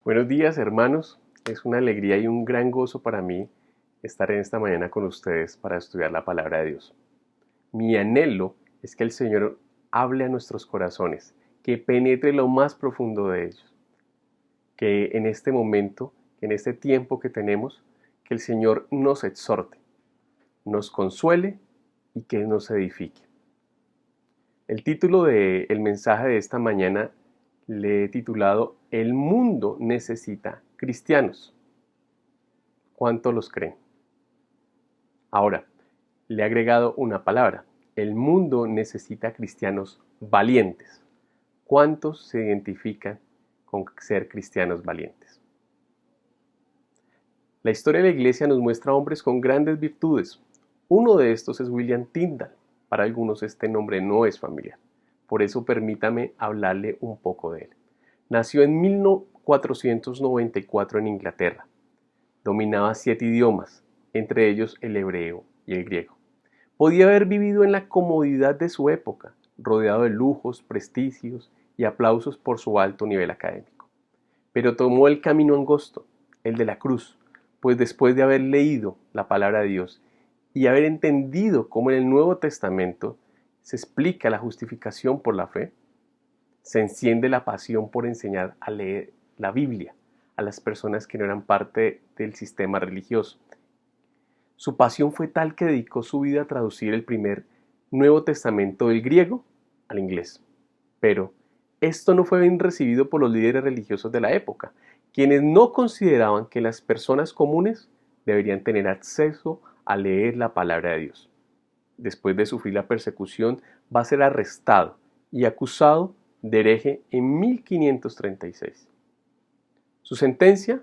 Buenos días, hermanos. Es una alegría y un gran gozo para mí estar en esta mañana con ustedes para estudiar la palabra de Dios. Mi anhelo es que el Señor hable a nuestros corazones, que penetre lo más profundo de ellos, que en este momento, en este tiempo que tenemos, que el Señor nos exhorte, nos consuele y que nos edifique. El título del mensaje de esta mañana le he titulado El mundo necesita cristianos. ¿Cuántos los creen? Ahora, le he agregado una palabra. El mundo necesita cristianos valientes. ¿Cuántos se identifican con ser cristianos valientes? La historia de la iglesia nos muestra hombres con grandes virtudes. Uno de estos es William Tyndale. Para algunos este nombre no es familiar. Por eso permítame hablarle un poco de él. Nació en 1494 en Inglaterra. Dominaba 7 idiomas, entre ellos el hebreo y el griego. Podía haber vivido en la comodidad de su época, rodeado de lujos, prestigios y aplausos por su alto nivel académico. Pero tomó el camino angosto, el de la cruz, pues después de haber leído la palabra de Dios y haber entendido cómo en el Nuevo Testamento se explica la justificación por la fe, se enciende la pasión por enseñar a leer la Biblia a las personas que no eran parte del sistema religioso. Su pasión fue tal que dedicó su vida a traducir el primer Nuevo Testamento del griego al inglés. Pero esto no fue bien recibido por los líderes religiosos de la época, quienes no consideraban que las personas comunes deberían tener acceso a leer la palabra de Dios. Después de sufrir la persecución, va a ser arrestado y acusado de hereje en 1536. Su sentencia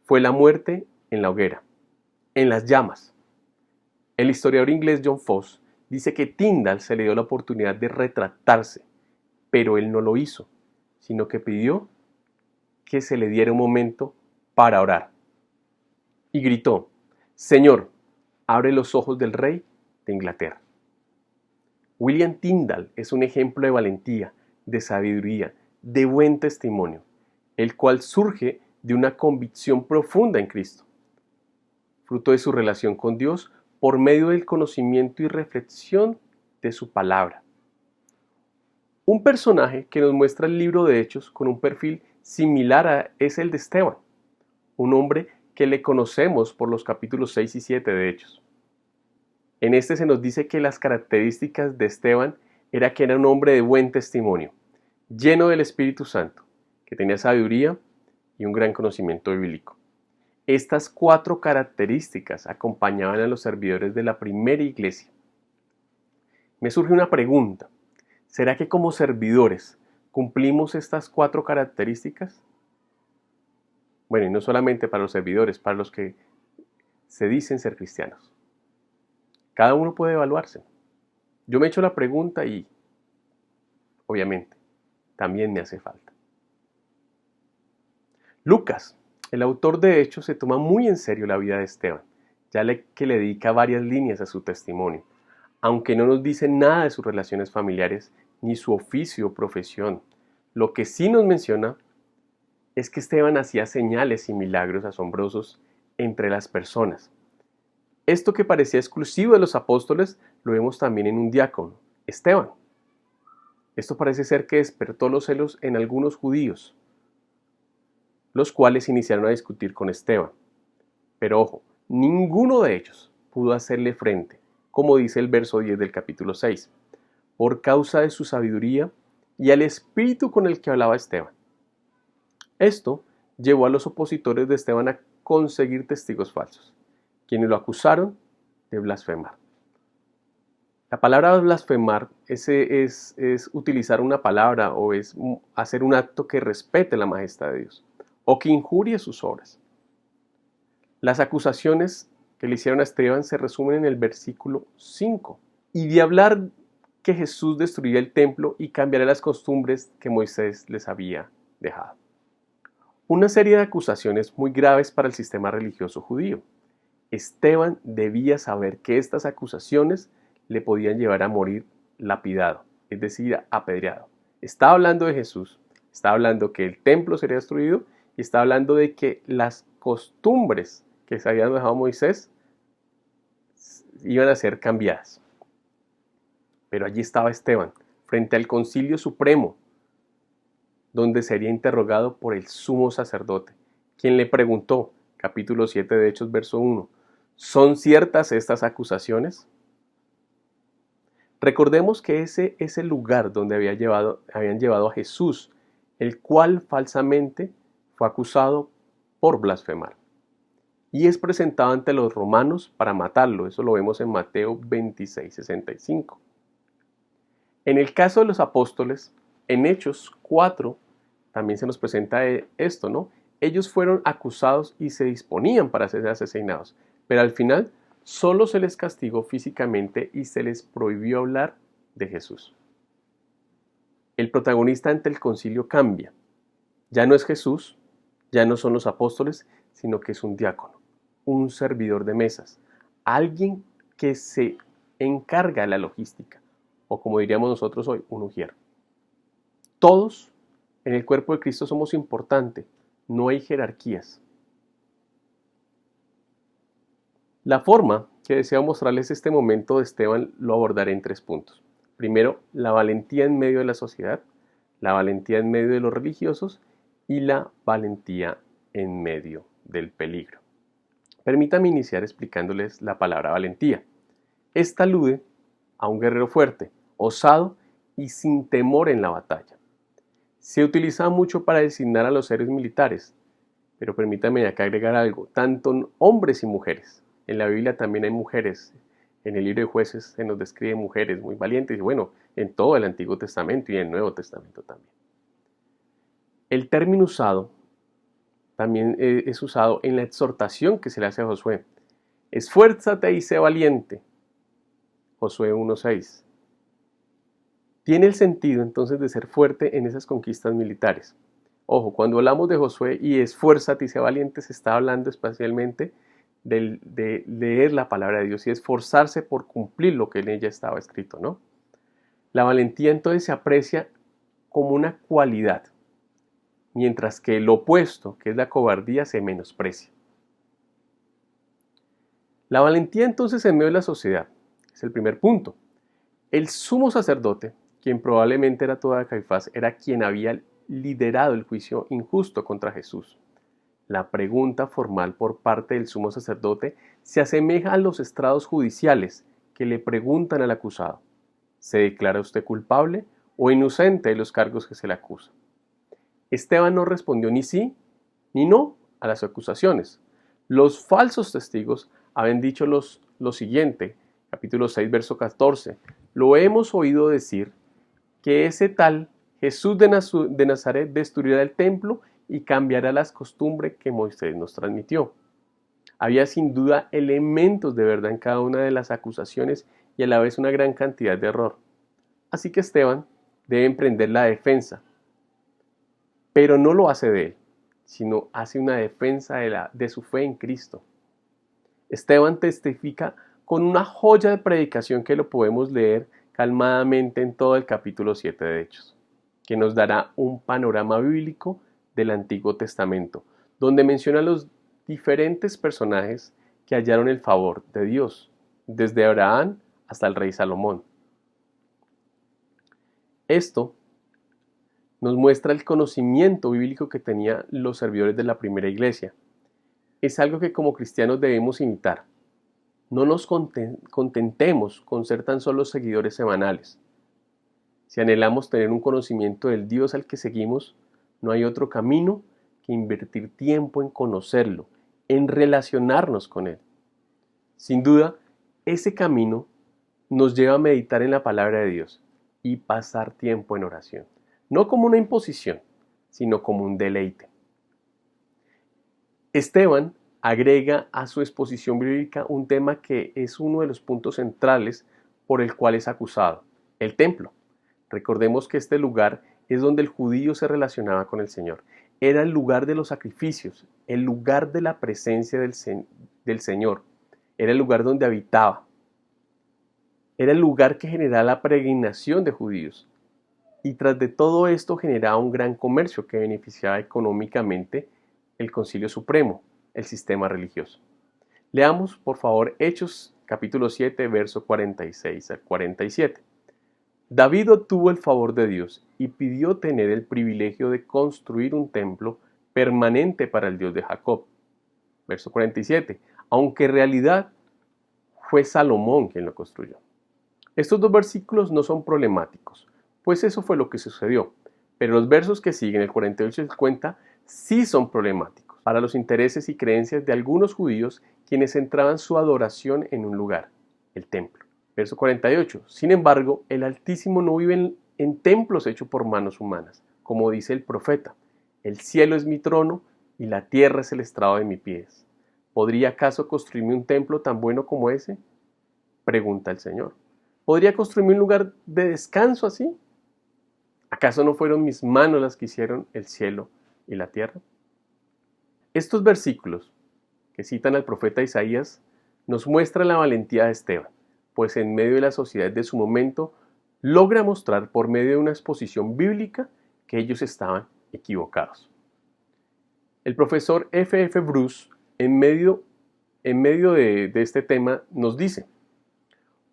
fue la muerte en la hoguera, en las llamas. El historiador inglés John Foss dice que Tyndale se le dio la oportunidad de retractarse, pero él no lo hizo, sino que pidió que se le diera un momento para orar. Y gritó: Señor, abre los ojos del rey de Inglaterra. William Tyndale es un ejemplo de valentía, de sabiduría, de buen testimonio, el cual surge de una convicción profunda en Cristo, fruto de su relación con Dios por medio del conocimiento y reflexión de su palabra. Un personaje que nos muestra el libro de Hechos con un perfil similar es el de Esteban, un hombre que le conocemos por los capítulos 6 y 7 de Hechos. En este se nos dice que las características de Esteban era que era un hombre de buen testimonio, lleno del Espíritu Santo, que tenía sabiduría y un gran conocimiento bíblico. Estas 4 características acompañaban a los servidores de la primera iglesia. Me surge una pregunta: ¿será que como servidores cumplimos estas 4 características? Bueno, y no solamente para los servidores, para los que se dicen ser cristianos. Cada uno puede evaluarse. Yo me he hecho la pregunta y, obviamente, también me hace falta. Lucas, el autor de Hechos, se toma muy en serio la vida de Esteban, que le dedica varias líneas a su testimonio, aunque no nos dice nada de sus relaciones familiares ni su oficio o profesión. Lo que sí nos menciona es que Esteban hacía señales y milagros asombrosos entre las personas. Esto que parecía exclusivo de los apóstoles lo vemos también en un diácono, Esteban. Esto parece ser que despertó los celos en algunos judíos, los cuales iniciaron a discutir con Esteban. Pero ojo, ninguno de ellos pudo hacerle frente, como dice el verso 10 del capítulo 6, por causa de su sabiduría y al espíritu con el que hablaba Esteban. Esto llevó a los opositores de Esteban a conseguir testigos falsos, quienes lo acusaron de blasfemar. La palabra blasfemar es utilizar una palabra o es hacer un acto que respete la majestad de Dios o que injurie sus obras. Las acusaciones que le hicieron a Esteban se resumen en el versículo 5. Y de hablar que Jesús destruiría el templo y cambiaría las costumbres que Moisés les había dejado. Una serie de acusaciones muy graves para el sistema religioso judío. Esteban debía saber que estas acusaciones le podían llevar a morir lapidado, es decir, apedreado. Está hablando de Jesús, está hablando que el templo sería destruido y está hablando de que las costumbres que se habían dejado Moisés iban a ser cambiadas. Pero allí estaba Esteban, frente al Concilio Supremo, donde sería interrogado por el sumo sacerdote, quien le preguntó, capítulo 7 de Hechos, verso 1, ¿son ciertas estas acusaciones? Recordemos que ese es el lugar donde habían llevado a Jesús, el cual falsamente fue acusado por blasfemar. Y es presentado ante los romanos para matarlo. Eso lo vemos en Mateo 26:65. En el caso de los apóstoles, en Hechos 4, también se nos presenta esto, ¿no? Ellos fueron acusados y se disponían para ser asesinados, pero al final solo se les castigó físicamente y se les prohibió hablar de Jesús. El protagonista ante el concilio cambia. Ya no es Jesús, ya no son los apóstoles, sino que es un diácono, un servidor de mesas, alguien que se encarga de la logística, o como diríamos nosotros hoy, un ujier. Todos en el cuerpo de Cristo somos importantes, no hay jerarquías. La forma que deseo mostrarles este momento de Esteban lo abordaré en 3 puntos. Primero, la valentía en medio de la sociedad, la valentía en medio de los religiosos y la valentía en medio del peligro. Permítanme iniciar explicándoles la palabra valentía. Esta alude a un guerrero fuerte, osado y sin temor en la batalla. Se utiliza mucho para designar a los héroes militares, pero permítanme acá agregar algo, tanto hombres y mujeres. En la Biblia también hay mujeres. En el libro de Jueces se nos describe mujeres muy valientes y bueno, en todo el Antiguo Testamento y en el Nuevo Testamento también. El término usado también es usado en la exhortación que se le hace a Josué. Esfuérzate y sé valiente. Josué 1:6. Tiene el sentido entonces de ser fuerte en esas conquistas militares. Ojo, cuando hablamos de Josué y esfuérzate y sé valiente, se está hablando especialmente de leer la palabra de Dios y esforzarse por cumplir lo que en ella estaba escrito, ¿no? La valentía entonces se aprecia como una cualidad, mientras que el opuesto, que es la cobardía, se menosprecia. La valentía entonces en medio de la sociedad es el primer punto. El sumo sacerdote, quien probablemente era toda Caifás, era quien había liderado el juicio injusto contra Jesús. La pregunta formal por parte del sumo sacerdote se asemeja a los estrados judiciales que le preguntan al acusado: ¿se declara usted culpable o inocente de los cargos que se le acusan? Esteban no respondió ni sí ni no a las acusaciones. Los falsos testigos habían dicho lo siguiente, capítulo 6, verso 14. Lo hemos oído decir que ese tal Jesús de Nazaret destruirá el templo y cambiará las costumbres que Moisés nos transmitió. Había sin duda elementos de verdad en cada una de las acusaciones y a la vez una gran cantidad de error. Así que Esteban debe emprender la defensa, pero no lo hace de él, sino hace una defensa de su fe en Cristo. Esteban testifica con una joya de predicación que lo podemos leer calmadamente en todo el capítulo 7 de Hechos, que nos dará un panorama bíblico del Antiguo Testamento, donde menciona los diferentes personajes que hallaron el favor de Dios, desde Abraham hasta el rey Salomón. Esto nos muestra el conocimiento bíblico que tenían los servidores de la primera iglesia. Es algo que como cristianos debemos imitar. No nos contentemos con ser tan solo seguidores semanales. Si anhelamos tener un conocimiento del Dios al que seguimos, no hay otro camino que invertir tiempo en conocerlo, en relacionarnos con Él. Sin duda, ese camino nos lleva a meditar en la palabra de Dios y pasar tiempo en oración. No como una imposición, sino como un deleite. Esteban agrega a su exposición bíblica un tema que es uno de los puntos centrales por el cual es acusado: el templo. Recordemos que este lugar es donde el judío se relacionaba con el Señor. Era el lugar de los sacrificios, el lugar de la presencia del Señor. Era el lugar donde habitaba. Era el lugar que generaba la peregrinación de judíos. Y tras de todo esto generaba un gran comercio que beneficiaba económicamente el Concilio Supremo, el sistema religioso. Leamos, por favor, Hechos capítulo 7, verso 46 al 47. David obtuvo el favor de Dios y pidió tener el privilegio de construir un templo permanente para el Dios de Jacob. Verso 47. Aunque en realidad fue Salomón quien lo construyó. Estos dos versículos no son problemáticos, pues eso fue lo que sucedió. Pero los versos que siguen, el 48 y el 50, sí son problemáticos para los intereses y creencias de algunos judíos quienes centraban su adoración en un lugar, el templo. Verso 48. Sin embargo, el Altísimo no vive en templos hechos por manos humanas, como dice el profeta. El cielo es mi trono y la tierra es el estrado de mis pies. ¿Podría acaso construirme un templo tan bueno como ese? Pregunta el Señor. ¿Podría construirme un lugar de descanso así? ¿Acaso no fueron mis manos las que hicieron el cielo y la tierra? Estos versículos que citan al profeta Isaías nos muestran la valentía de Esteban, pues en medio de la sociedad de su momento logra mostrar por medio de una exposición bíblica que ellos estaban equivocados. El profesor F.F. Bruce, en medio de este tema, nos dice: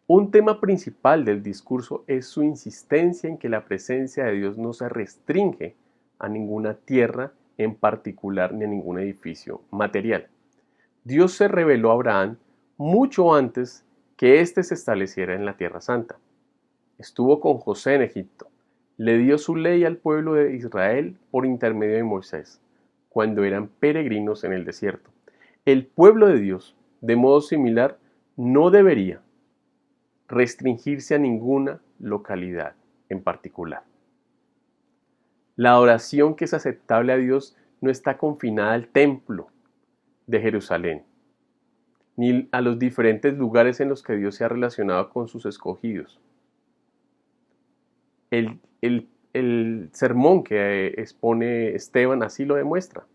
un tema principal del discurso es su insistencia en que la presencia de Dios no se restringe a ninguna tierra en particular ni a ningún edificio material. Dios se reveló a Abraham mucho antes que éste se estableciera en la Tierra Santa. Estuvo con José en Egipto. Le dio su ley al pueblo de Israel por intermedio de Moisés, cuando eran peregrinos en el desierto. El pueblo de Dios, de modo similar, no debería restringirse a ninguna localidad en particular. La adoración que es aceptable a Dios no está confinada al templo de Jerusalén, ni a los diferentes lugares en los que Dios se ha relacionado con sus escogidos. El sermón que expone Esteban así lo demuestra.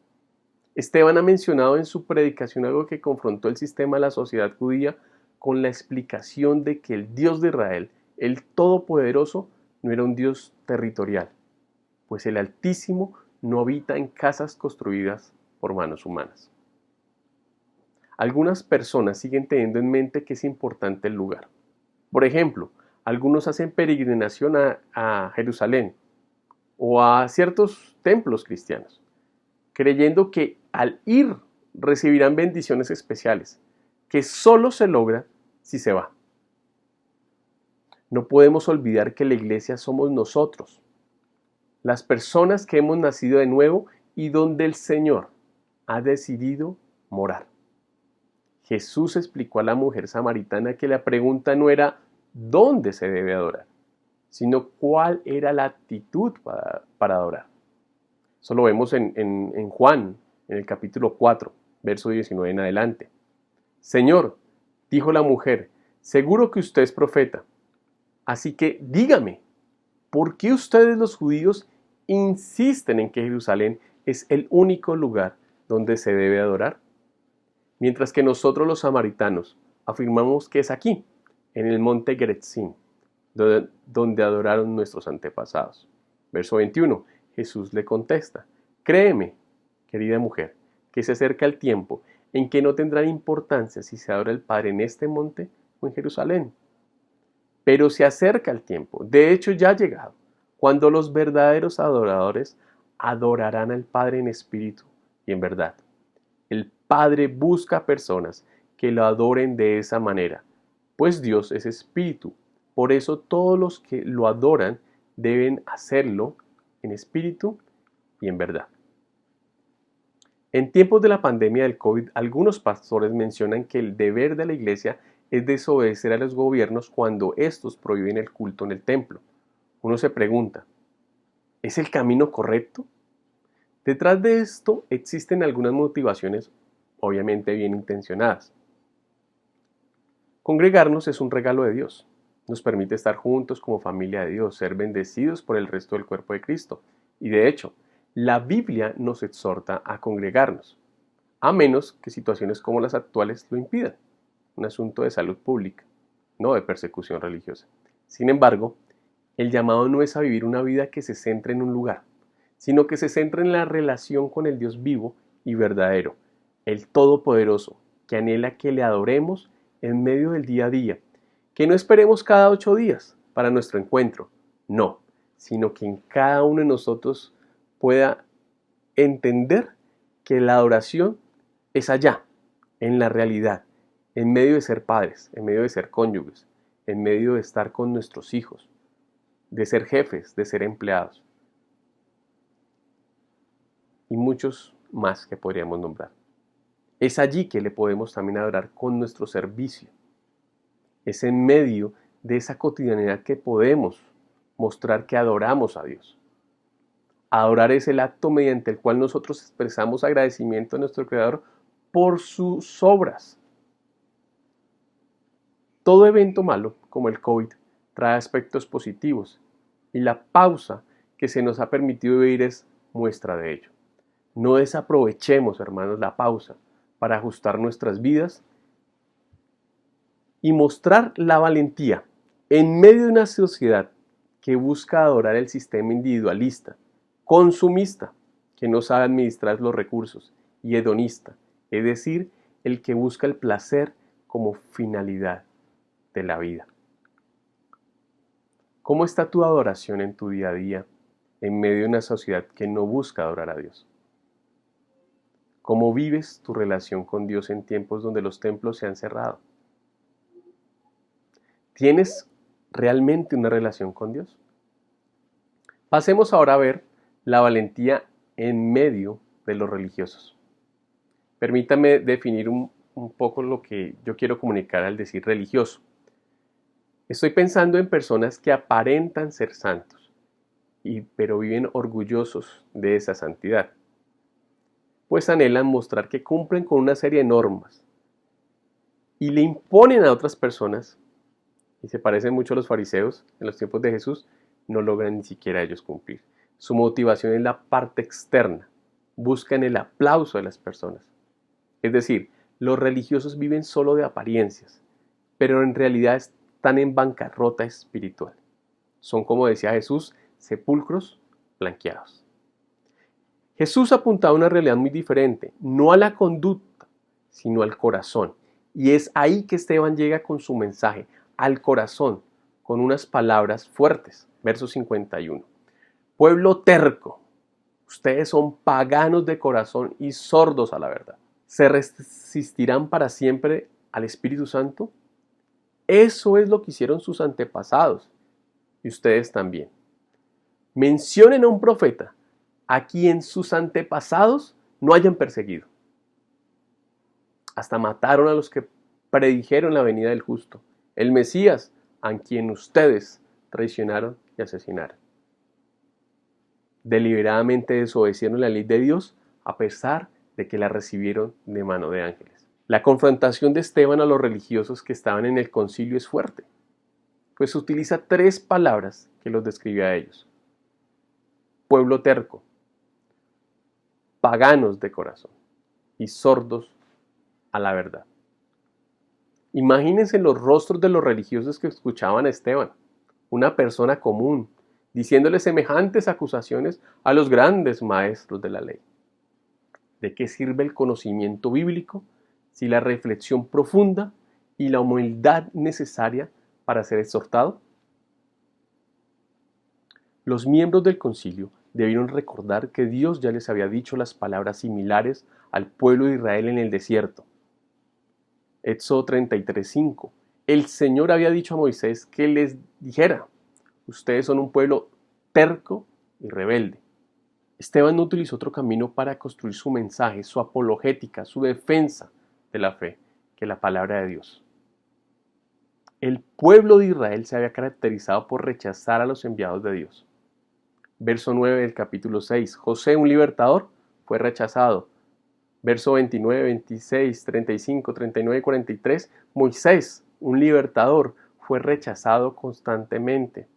Esteban ha mencionado en su predicación algo que confrontó el sistema de la sociedad judía con la explicación de que el Dios de Israel, el Todopoderoso, no era un Dios territorial, pues el Altísimo no habita en casas construidas por manos humanas. Algunas personas siguen teniendo en mente que es importante el lugar. Por ejemplo, algunos hacen peregrinación a Jerusalén o a ciertos templos cristianos, creyendo que al ir recibirán bendiciones especiales, que solo se logra si se va. No podemos olvidar que la iglesia somos nosotros, las personas que hemos nacido de nuevo y donde el Señor ha decidido morar. Jesús explicó a la mujer samaritana que la pregunta no era dónde se debe adorar, sino cuál era la actitud para adorar. Eso lo vemos en Juan, en el capítulo 4, verso 19 en adelante. Señor, dijo la mujer, seguro que usted es profeta. Así que dígame, ¿por qué ustedes los judíos insisten en que Jerusalén es el único lugar donde se debe adorar? Mientras que nosotros los samaritanos afirmamos que es aquí, en el monte Gerizim, donde adoraron nuestros antepasados. Verso 21, Jesús le contesta, créeme, querida mujer, que se acerca el tiempo en que no tendrá importancia si se adora al Padre en este monte o en Jerusalén. Pero se acerca el tiempo, de hecho ya ha llegado, cuando los verdaderos adoradores adorarán al Padre en espíritu y en verdad. El Padre busca personas que lo adoren de esa manera, pues Dios es espíritu. Por eso todos los que lo adoran deben hacerlo en espíritu y en verdad. En tiempos de la pandemia del COVID, algunos pastores mencionan que el deber de la iglesia es desobedecer a los gobiernos cuando estos prohíben el culto en el templo. Uno se pregunta, ¿es el camino correcto? Detrás de esto existen algunas motivaciones, obviamente bien intencionadas. Congregarnos es un regalo de Dios. Nos permite estar juntos como familia de Dios, ser bendecidos por el resto del cuerpo de Cristo. Y de hecho, la Biblia nos exhorta a congregarnos, a menos que situaciones como las actuales lo impidan. Un asunto de salud pública, no de persecución religiosa. Sin embargo, el llamado no es a vivir una vida que se centre en un lugar, sino que se centre en la relación con el Dios vivo y verdadero, el Todopoderoso, que anhela que le adoremos en medio del día a día, que no esperemos cada 8 días para nuestro encuentro, no, sino que en cada uno de nosotros pueda entender que la adoración es allá, en la realidad, en medio de ser padres, en medio de ser cónyuges, en medio de estar con nuestros hijos, de ser jefes, de ser empleados y muchos más que podríamos nombrar. Es allí que le podemos también adorar con nuestro servicio. Es en medio de esa cotidianidad que podemos mostrar que adoramos a Dios. Adorar es el acto mediante el cual nosotros expresamos agradecimiento a nuestro Creador por sus obras. Todo evento malo, como el COVID, trae aspectos positivos y la pausa que se nos ha permitido vivir es muestra de ello. No desaprovechemos, hermanos, la pausa para ajustar nuestras vidas y mostrar la valentía en medio de una sociedad que busca adorar el sistema individualista, consumista, que no sabe administrar los recursos, y hedonista, es decir, el que busca el placer como finalidad de la vida. ¿Cómo está tu adoración en tu día a día en medio de una sociedad que no busca adorar a Dios? ¿Cómo vives tu relación con Dios en tiempos donde los templos se han cerrado? ¿Tienes realmente una relación con Dios? Pasemos ahora a ver la valentía en medio de los religiosos. Permítame definir un poco lo que yo quiero comunicar al decir religioso. Estoy pensando en personas que aparentan ser santos, pero viven orgullosos de esa santidad, pues anhelan mostrar que cumplen con una serie de normas y le imponen a otras personas, y se parecen mucho a los fariseos en los tiempos de Jesús, no logran ni siquiera ellos cumplir. Su motivación es la parte externa, buscan el aplauso de las personas. Es decir, los religiosos viven solo de apariencias, pero en realidad están en bancarrota espiritual. Son, como decía Jesús, sepulcros blanqueados. Jesús apuntaba a una realidad muy diferente, no a la conducta, sino al corazón. Y es ahí que Esteban llega con su mensaje, al corazón, con unas palabras fuertes. Verso 51. Pueblo terco, ustedes son paganos de corazón y sordos a la verdad. ¿Se resistirán para siempre al Espíritu Santo? Eso es lo que hicieron sus antepasados y ustedes también. Mencionen a un profeta a quien sus antepasados no hayan perseguido. Hasta mataron a los que predijeron la venida del justo, el Mesías, a quien ustedes traicionaron y asesinaron. Deliberadamente desobedecieron la ley de Dios a pesar de que la recibieron de mano de ángeles. La confrontación de Esteban a los religiosos que estaban en el concilio es fuerte, pues utiliza 3 palabras que los describe a ellos. Pueblo terco, paganos de corazón y sordos a la verdad. Imagínense los rostros de los religiosos que escuchaban a Esteban, una persona común, diciéndole semejantes acusaciones a los grandes maestros de la ley. ¿De qué sirve el conocimiento bíblico si la reflexión profunda y la humildad necesaria para ser exhortado? Los miembros del concilio debieron recordar que Dios ya les había dicho las palabras similares al pueblo de Israel en el desierto. Éxodo 33:5. El Señor había dicho a Moisés que les dijera: ustedes son un pueblo terco y rebelde. Esteban no utilizó otro camino para construir su mensaje, su apologética, su defensa de la fe, que la palabra de Dios. El pueblo de Israel se había caracterizado por rechazar a los enviados de Dios. Verso 9 del capítulo 6. José, un libertador, fue rechazado. Verso 29, 26, 35, 39 y 43. Moisés, un libertador, fue rechazado constantemente.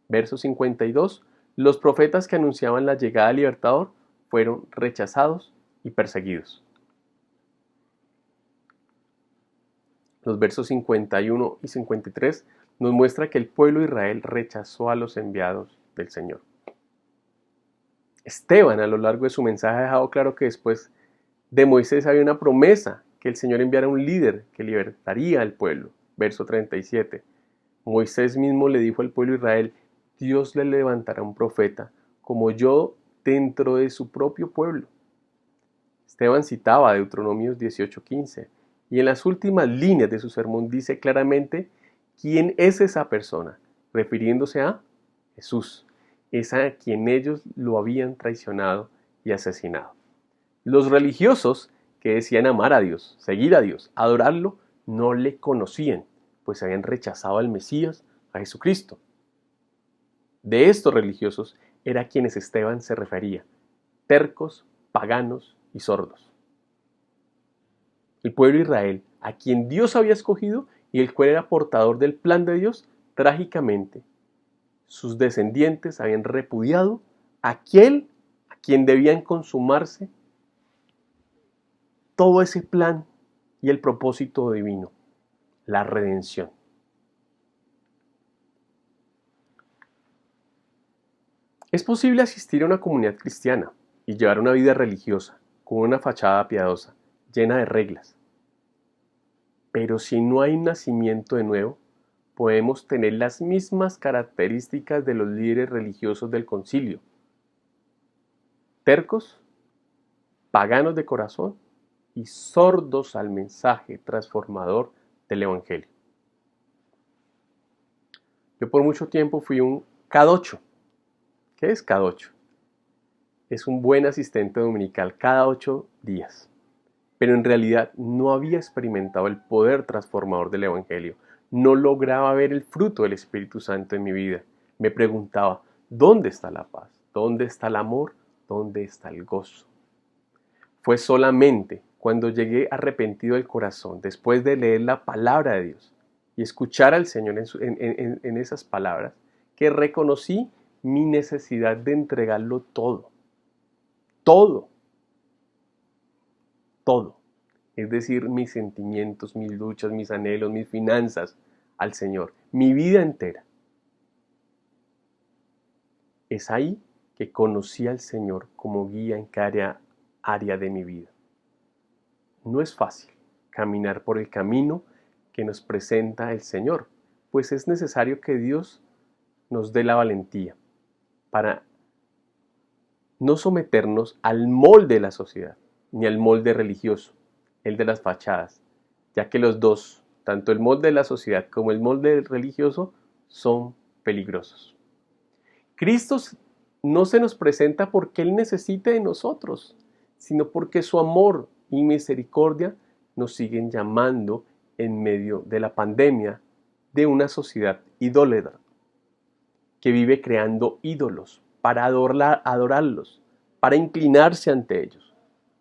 Verso 52. Los profetas que anunciaban la llegada del libertador fueron rechazados y perseguidos. Los versos 51 y 53 nos muestra que el pueblo de Israel rechazó a los enviados del Señor. Esteban, a lo largo de su mensaje, ha dejado claro que después De Moisés había una promesa que el Señor enviara un líder que libertaría al pueblo. Verso 37. Moisés mismo le dijo al pueblo de Israel: Dios le levantará un profeta como yo dentro de su propio pueblo. Esteban citaba Deuteronomios 18:15 y en las últimas líneas de su sermón dice claramente quién es esa persona, refiriéndose a Jesús, es a quien ellos lo habían traicionado y asesinado. Los religiosos que decían amar a Dios, seguir a Dios, adorarlo, no le conocían, pues habían rechazado al Mesías, a Jesucristo. De estos religiosos era a quienes Esteban se refería: tercos, paganos y sordos. El pueblo de Israel, a quien Dios había escogido y el cual era portador del plan de Dios, trágicamente, sus descendientes habían repudiado a aquel a quien debían consumarse todo ese plan y el propósito divino, la redención. Es posible asistir a una comunidad cristiana y llevar una vida religiosa, con una fachada piadosa, llena de reglas. Pero si no hay un nacimiento de nuevo, podemos tener las mismas características de los líderes religiosos del concilio: tercos, paganos de corazón y sordos al mensaje transformador del Evangelio. Yo por mucho tiempo fui un K8. ¿Qué es K8? Es un buen asistente dominical cada 8 días. Pero en realidad no había experimentado el poder transformador del Evangelio. No lograba ver el fruto del Espíritu Santo en mi vida. Me preguntaba: ¿dónde está la paz? ¿Dónde está el amor? ¿Dónde está el gozo? Fue solamente cuando llegué arrepentido del corazón, después de leer la palabra de Dios y escuchar al Señor en esas palabras, que reconocí mi necesidad de entregarlo todo. Todo. Todo. Es decir, mis sentimientos, mis luchas, mis anhelos, mis finanzas al Señor, mi vida entera. Es ahí que conocí al Señor como guía en cada área de mi vida. No es fácil caminar por el camino que nos presenta el Señor, pues es necesario que Dios nos dé la valentía para no someternos al molde de la sociedad, ni al molde religioso, el de las fachadas, ya que los dos, tanto el molde de la sociedad como el molde religioso, son peligrosos. Cristo no se nos presenta porque Él necesite de nosotros, sino porque su amor y misericordia nos siguen llamando en medio de la pandemia de una sociedad idólatra, que vive creando ídolos para adorarlos, para inclinarse ante ellos,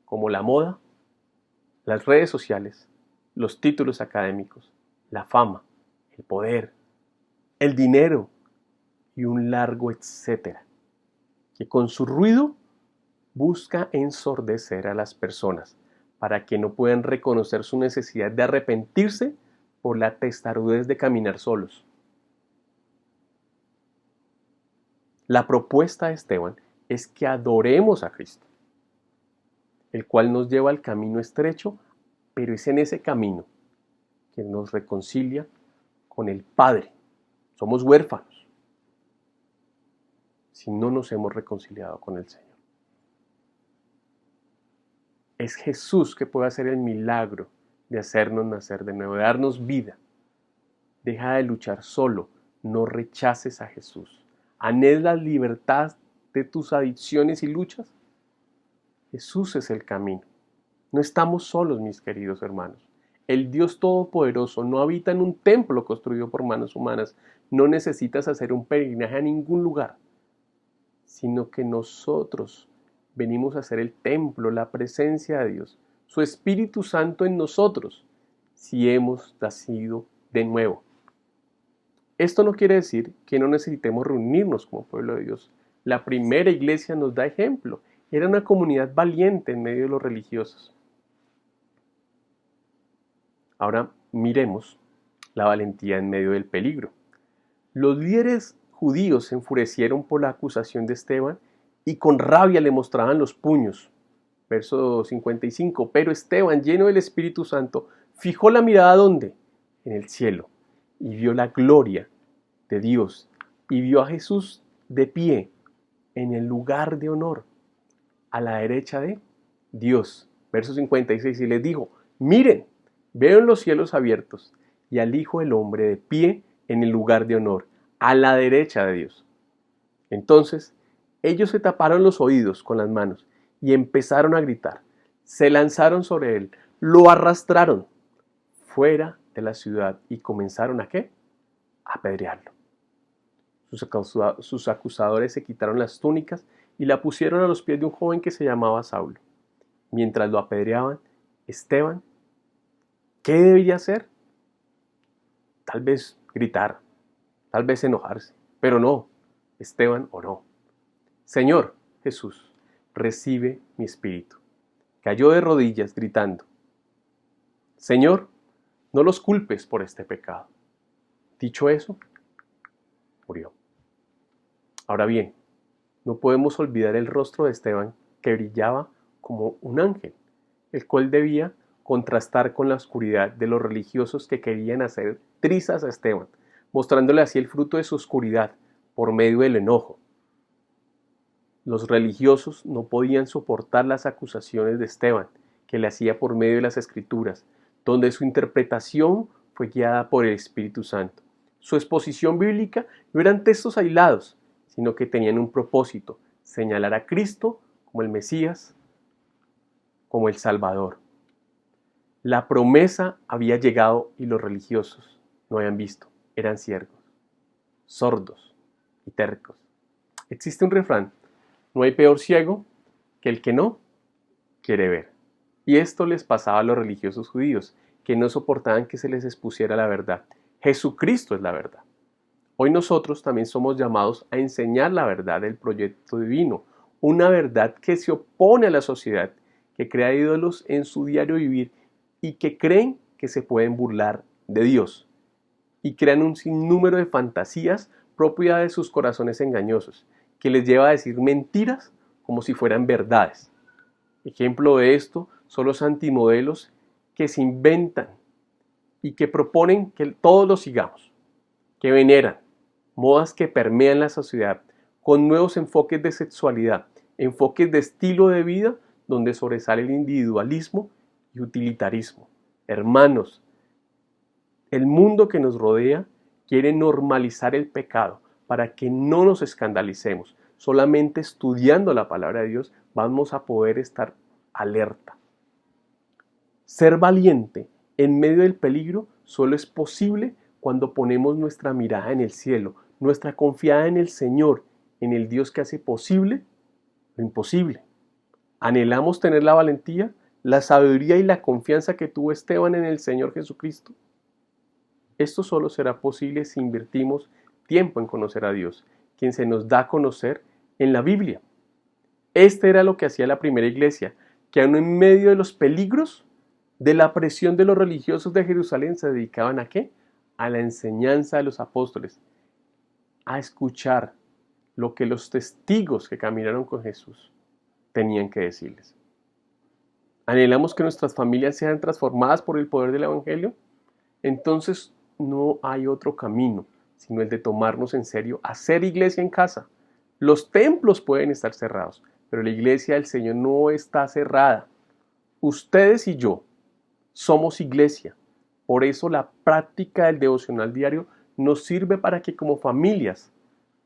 como la moda, las redes sociales, los títulos académicos, la fama, el poder, el dinero y un largo etcétera, que con su ruido busca ensordecer a las personas para que no puedan reconocer su necesidad de arrepentirse por la testarudez de caminar solos. La propuesta de Esteban es que adoremos a Cristo, el cual nos lleva al camino estrecho, pero es en ese camino que nos reconcilia con el Padre. Somos huérfanos si no nos hemos reconciliado con el Señor. Es Jesús que puede hacer el milagro de hacernos nacer de nuevo, de darnos vida. Deja de luchar solo, no rechaces a Jesús. ¿Anhelas libertad de tus adicciones y luchas? Jesús es el camino. No estamos solos, mis queridos hermanos. El Dios Todopoderoso no habita en un templo construido por manos humanas. No necesitas hacer un peregrinaje a ningún lugar, sino que nosotros venimos a ser el templo, la presencia de Dios, su Espíritu Santo en nosotros, si hemos nacido de nuevo. Esto no quiere decir que no necesitemos reunirnos como pueblo de Dios. La primera iglesia nos da ejemplo. Era una comunidad valiente en medio de los religiosos. Ahora miremos la valentía en medio del peligro. Los líderes judíos se enfurecieron por la acusación de Esteban y con rabia le mostraban los puños. Verso 55. Pero Esteban, lleno del Espíritu Santo, fijó la mirada ¿dónde? En el cielo, y vio la gloria de Dios, y vio a Jesús de pie en el lugar de honor, a la derecha de Dios. Verso 56. Y les dijo, miren, veo en los cielos abiertos, y al Hijo del Hombre de pie en el lugar de honor, a la derecha de Dios. Entonces, ellos se taparon los oídos con las manos, y empezaron a gritar. Se lanzaron sobre él, lo arrastraron fuera de la ciudad y comenzaron ¿a qué? A apedrearlo. Sus acusadores se quitaron las túnicas y la pusieron a los pies de un joven que se llamaba Saulo. Mientras lo apedreaban, Esteban, ¿qué debería hacer? Tal vez gritar, tal vez enojarse, pero no, Esteban oró. Señor Jesús, recibe mi espíritu. Cayó de rodillas gritando, Señor, no los culpes por este pecado. Dicho eso, murió. Ahora bien, no podemos olvidar el rostro de Esteban que brillaba como un ángel, el cual debía contrastar con la oscuridad de los religiosos que querían hacer trizas a Esteban, mostrándole así el fruto de su oscuridad por medio del enojo. Los religiosos no podían soportar las acusaciones de Esteban, que le hacía por medio de las Escrituras, donde su interpretación fue guiada por el Espíritu Santo. Su exposición bíblica no eran textos aislados, sino que tenían un propósito, señalar a Cristo como el Mesías, como el Salvador. La promesa había llegado y los religiosos no habían visto, eran ciegos, sordos y tercos. Existe un refrán, no hay peor ciego que el que no quiere ver. Y esto les pasaba a los religiosos judíos, que no soportaban que se les expusiera la verdad. Jesucristo es la verdad. Hoy nosotros también somos llamados a enseñar la verdad del proyecto divino, una verdad que se opone a la sociedad, que crea ídolos en su diario vivir y que creen que se pueden burlar de Dios y crean un sinnúmero de fantasías propias de sus corazones engañosos, que les lleva a decir mentiras como si fueran verdades. Ejemplo de esto son los antimodelos que se inventan y que proponen que todos los sigamos, que veneran modas que permean la sociedad con nuevos enfoques de sexualidad, enfoques de estilo de vida donde sobresale el individualismo y utilitarismo. Hermanos, el mundo que nos rodea quiere normalizar el pecado para que no nos escandalicemos. Solamente estudiando la palabra de Dios vamos a poder estar alerta. Ser valiente en medio del peligro solo es posible cuando ponemos nuestra mirada en el cielo, nuestra confianza en el Señor, en el Dios que hace posible lo imposible. ¿Anhelamos tener la valentía, la sabiduría y la confianza que tuvo Esteban en el Señor Jesucristo? Esto solo será posible si invertimos tiempo en conocer a Dios, quien se nos da a conocer en la Biblia. Este era lo que hacía la primera iglesia, que aún en medio de los peligros, de la presión de los religiosos de Jerusalén, se dedicaban ¿a qué? A la enseñanza de los apóstoles, a escuchar lo que los testigos que caminaron con Jesús tenían que decirles. ¿Anhelamos que nuestras familias sean transformadas por el poder del Evangelio? Entonces no hay otro camino, sino el de tomarnos en serio, hacer iglesia en casa. Los templos pueden estar cerrados, pero la iglesia del Señor no está cerrada. Ustedes y yo somos iglesia. Por eso la práctica del devocional diario nos sirve para que como familias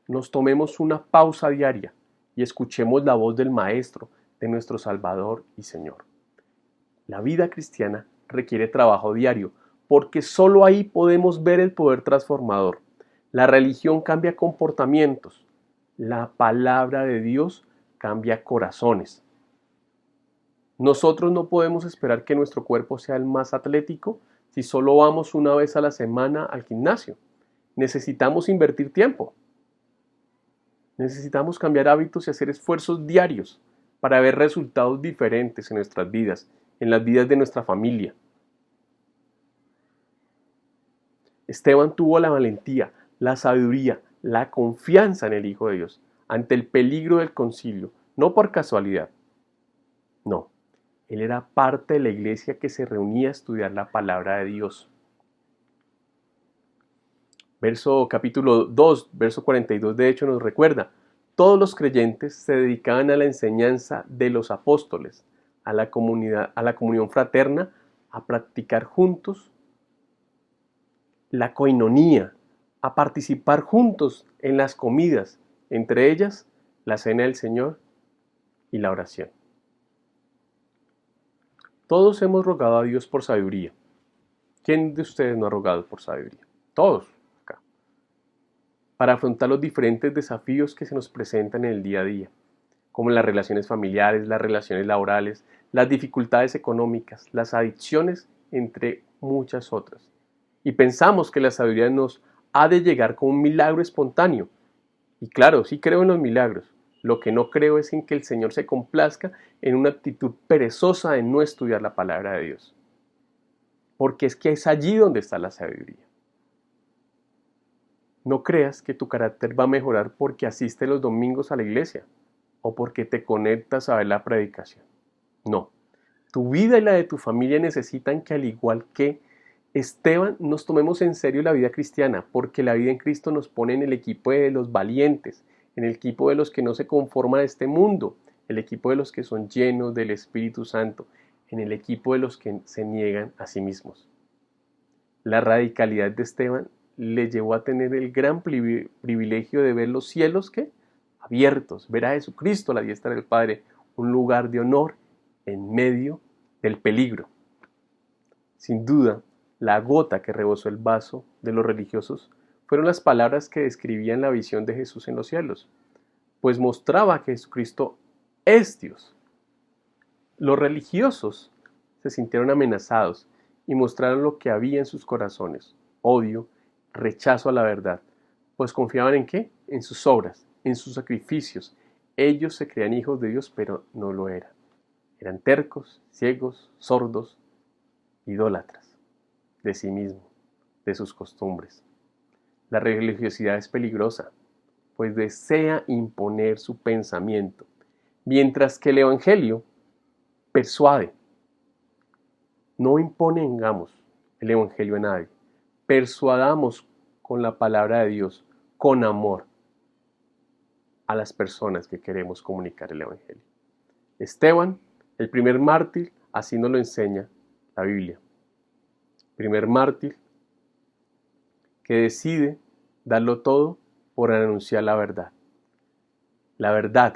nos tomemos una pausa diaria y escuchemos la voz del Maestro, de nuestro Salvador y Señor. La vida cristiana requiere trabajo diario, porque solo ahí podemos ver el poder transformador. La religión cambia comportamientos, la palabra de Dios cambia corazones. Nosotros no podemos esperar que nuestro cuerpo sea el más atlético si solo vamos una vez a la semana al gimnasio. Necesitamos invertir tiempo. Necesitamos cambiar hábitos y hacer esfuerzos diarios para ver resultados diferentes en nuestras vidas, en las vidas de nuestra familia. Esteban tuvo la valentía, la sabiduría, la confianza en el Hijo de Dios ante el peligro del concilio, no por casualidad. No, Él era parte de la iglesia que se reunía a estudiar la palabra de Dios. Capítulo 2, verso 42 de hecho nos recuerda: todos los creyentes se dedicaban a la enseñanza de los apóstoles, a la comunión fraterna, a practicar juntos la coinonía, a participar juntos en las comidas, entre ellas la cena del Señor y la oración. Todos hemos rogado a Dios por sabiduría. ¿Quién de ustedes no ha rogado por sabiduría? Todos, acá. Para afrontar los diferentes desafíos que se nos presentan en el día a día, como las relaciones familiares, las relaciones laborales, las dificultades económicas, las adicciones, entre muchas otras. Y pensamos que la sabiduría nos ha de llegar como un milagro espontáneo. Y claro, sí creo en los milagros. Lo que no creo es en que el Señor se complazca en una actitud perezosa de no estudiar la palabra de Dios. Porque es que es allí donde está la sabiduría. No creas que tu carácter va a mejorar porque asistes los domingos a la iglesia o porque te conectas a ver la predicación. No. Tu vida y la de tu familia necesitan que, al igual que Esteban, nos tomemos en serio la vida cristiana, porque la vida en Cristo nos pone en el equipo de los valientes, en el equipo de los que no se conforman a este mundo, el equipo de los que son llenos del Espíritu Santo, en el equipo de los que se niegan a sí mismos. La radicalidad de Esteban le llevó a tener el gran privilegio de ver los cielos abiertos, ver a Jesucristo a la diestra del Padre, un lugar de honor en medio del peligro. Sin duda, la gota que rebosó el vaso de los religiosos fueron las palabras que describían la visión de Jesús en los cielos, pues mostraba que Jesucristo es Dios. Los religiosos se sintieron amenazados y mostraron lo que había en sus corazones: odio, rechazo a la verdad, pues confiaban ¿en qué? En sus obras, en sus sacrificios. Ellos se creían hijos de Dios, pero no lo eran. Eran tercos, ciegos, sordos, idólatras de sí mismo, de sus costumbres. La religiosidad es peligrosa, pues desea imponer su pensamiento, mientras que el Evangelio persuade. No impongamos el Evangelio a nadie, persuadamos con la palabra de Dios, con amor, a las personas que queremos comunicar el Evangelio. Esteban, el primer mártir, así nos lo enseña la Biblia. Primer mártir que decide darlo todo por anunciar la verdad. La verdad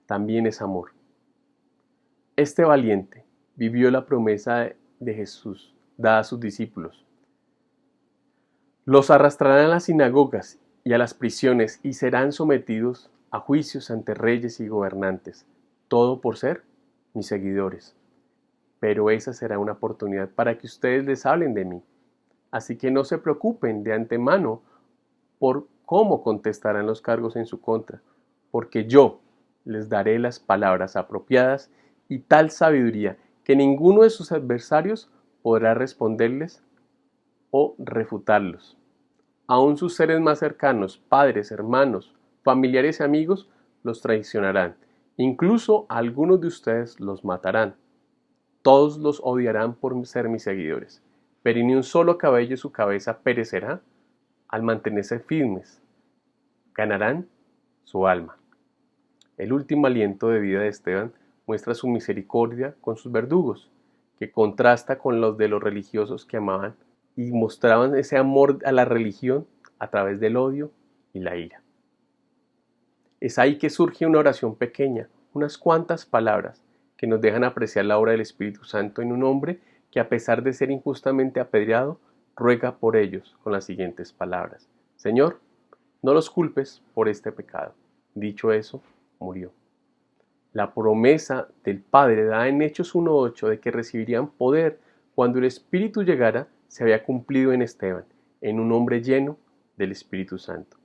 también es amor. Este valiente vivió la promesa de Jesús dada a sus discípulos. Los arrastrarán a las sinagogas y a las prisiones y serán sometidos a juicios ante reyes y gobernantes, todo por ser mis seguidores. Pero esa será una oportunidad para que ustedes les hablen de mí. Así que no se preocupen de antemano por cómo contestarán los cargos en su contra, porque yo les daré las palabras apropiadas y tal sabiduría que ninguno de sus adversarios podrá responderles o refutarlos. Aún sus seres más cercanos, padres, hermanos, familiares y amigos, los traicionarán. Incluso algunos de ustedes los matarán. Todos los odiarán por ser mis seguidores, pero ni un solo cabello de su cabeza perecerá. Al mantenerse firmes, ganarán su alma. El último aliento de vida de Esteban muestra su misericordia con sus verdugos, que contrasta con los de los religiosos que amaban y mostraban ese amor a la religión a través del odio y la ira. Es ahí que surge una oración pequeña, unas cuantas palabras que nos dejan apreciar la obra del Espíritu Santo en un hombre que, a pesar de ser injustamente apedreado, ruega por ellos con las siguientes palabras: Señor, no los culpes por este pecado. Dicho eso, murió. La promesa del Padre dada en Hechos 1:8 de que recibirían poder cuando el Espíritu llegara se había cumplido en Esteban, en un hombre lleno del Espíritu Santo,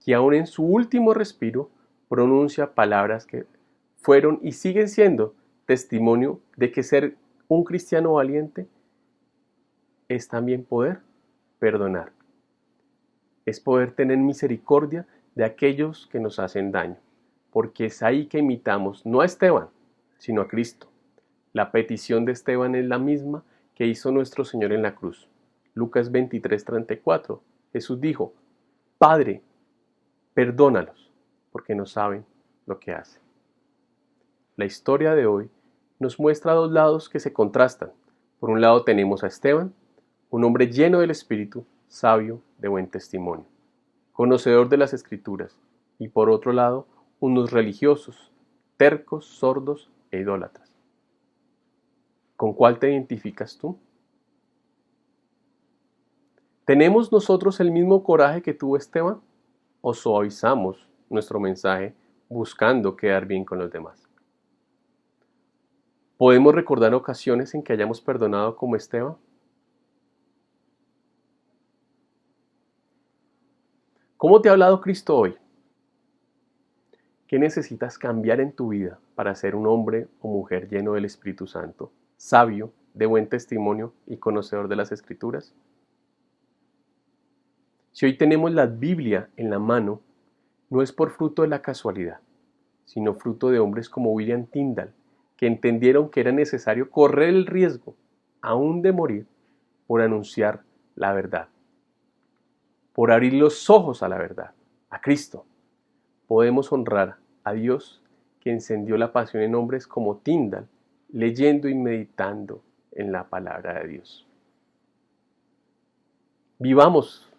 que aún en su último respiro pronuncia palabras que fueron y siguen siendo testimonio de que ser un cristiano valiente es también poder perdonar. Es poder tener misericordia de aquellos que nos hacen daño, porque es ahí que imitamos no a Esteban, sino a Cristo. La petición de Esteban es la misma que hizo nuestro Señor en la cruz. Lucas 23:34. Jesús dijo: Padre, perdónalos, porque no saben lo que hacen. La historia de hoy nos muestra dos lados que se contrastan. Por un lado tenemos a Esteban, un hombre lleno del Espíritu, sabio, de buen testimonio, conocedor de las Escrituras, y por otro lado, unos religiosos, tercos, sordos e idólatras. ¿Con cuál te identificas tú? ¿Tenemos nosotros el mismo coraje que tuvo Esteban? ¿O suavizamos nuestro mensaje buscando quedar bien con los demás? ¿Podemos recordar ocasiones en que hayamos perdonado como Esteban? ¿Cómo te ha hablado Cristo hoy? ¿Qué necesitas cambiar en tu vida para ser un hombre o mujer lleno del Espíritu Santo, sabio, de buen testimonio y conocedor de las Escrituras? Si hoy tenemos la Biblia en la mano, no es por fruto de la casualidad, sino fruto de hombres como William Tyndale, que entendieron que era necesario correr el riesgo, aún de morir, por anunciar la verdad, por abrir los ojos a la verdad, a Cristo. Podemos honrar a Dios, que encendió la pasión en hombres como Tyndale, leyendo y meditando en la palabra de Dios. Vivamos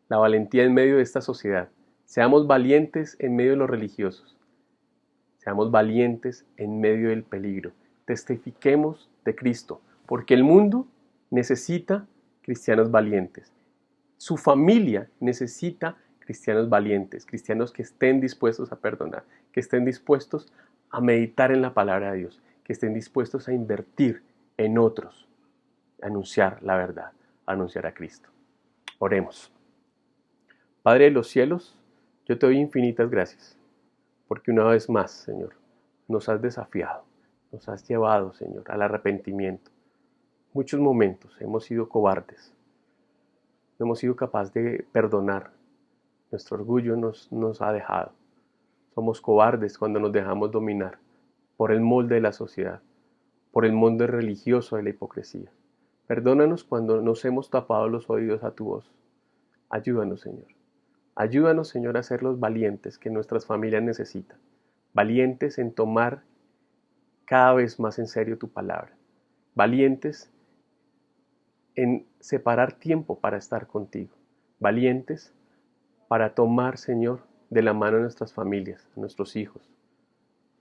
la valentía en medio de esta sociedad. Seamos valientes en medio de los religiosos. Seamos valientes en medio del peligro. Testifiquemos de Cristo, porque el mundo necesita cristianos valientes. Su familia necesita cristianos valientes, cristianos que estén dispuestos a perdonar, que estén dispuestos a meditar en la palabra de Dios, que estén dispuestos a invertir en otros, a anunciar la verdad, a anunciar a Cristo. Oremos. Padre de los cielos, yo te doy infinitas gracias, porque una vez más, Señor, nos has desafiado, nos has llevado, Señor, al arrepentimiento. Muchos momentos hemos sido cobardes, no hemos sido capaces de perdonar. Nuestro orgullo nos ha dejado. Somos cobardes cuando nos dejamos dominar por el molde de la sociedad, por el molde religioso de la hipocresía. Perdónanos cuando nos hemos tapado los oídos a tu voz. Ayúdanos, Señor. Ayúdanos, Señor, a ser los valientes que nuestras familias necesitan. Valientes en tomar cada vez más en serio tu palabra. Valientes en separar tiempo para estar contigo. Valientes para tomar, Señor, de la mano a nuestras familias, a nuestros hijos,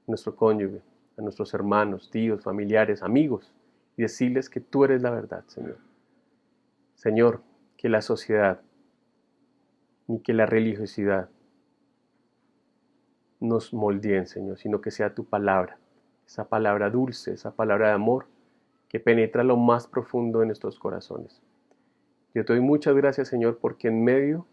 a nuestro cónyuge, a nuestros hermanos, tíos, familiares, amigos, y decirles que tú eres la verdad, Señor. Señor, que la sociedad ni que la religiosidad nos moldeen, Señor, sino que sea tu palabra, esa palabra dulce, esa palabra de amor que penetra lo más profundo de nuestros corazones. Yo te doy muchas gracias, Señor, porque en medio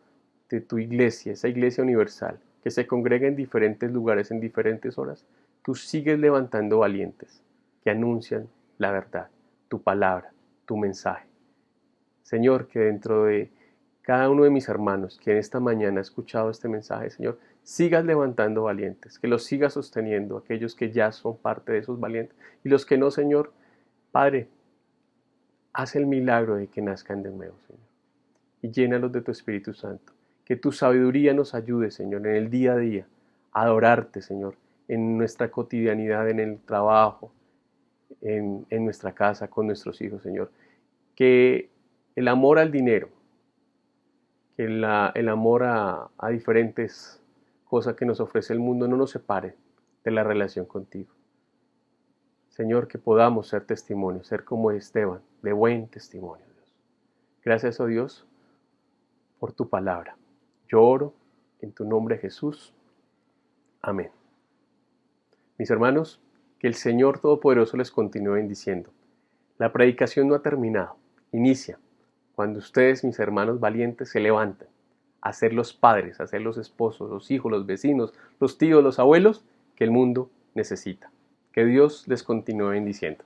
de tu iglesia, esa iglesia universal, que se congrega en diferentes lugares, en diferentes horas, tú sigues levantando valientes que anuncian la verdad, tu palabra, tu mensaje. Señor, que dentro de cada uno de mis hermanos que en esta mañana ha escuchado este mensaje, Señor, sigas levantando valientes, que los sigas sosteniendo, aquellos que ya son parte de esos valientes, y los que no, Señor, Padre, haz el milagro de que nazcan de nuevo, Señor, y llénalos de tu Espíritu Santo. Que tu sabiduría nos ayude, Señor, en el día a día, a adorarte, Señor, en nuestra cotidianidad, en el trabajo, en nuestra casa, con nuestros hijos, Señor. Que el amor al dinero, que el amor a diferentes cosas que nos ofrece el mundo no nos separe de la relación contigo. Señor, que podamos ser testimonios, ser como Esteban, de buen testimonio, Dios. Gracias, oh Dios, por tu palabra. Yo oro en tu nombre, Jesús. Amén. Mis hermanos, que el Señor Todopoderoso les continúe bendiciendo. La predicación no ha terminado. Inicia cuando ustedes, mis hermanos valientes, se levantan a ser los padres, a ser los esposos, los hijos, los vecinos, los tíos, los abuelos que el mundo necesita. Que Dios les continúe bendiciendo.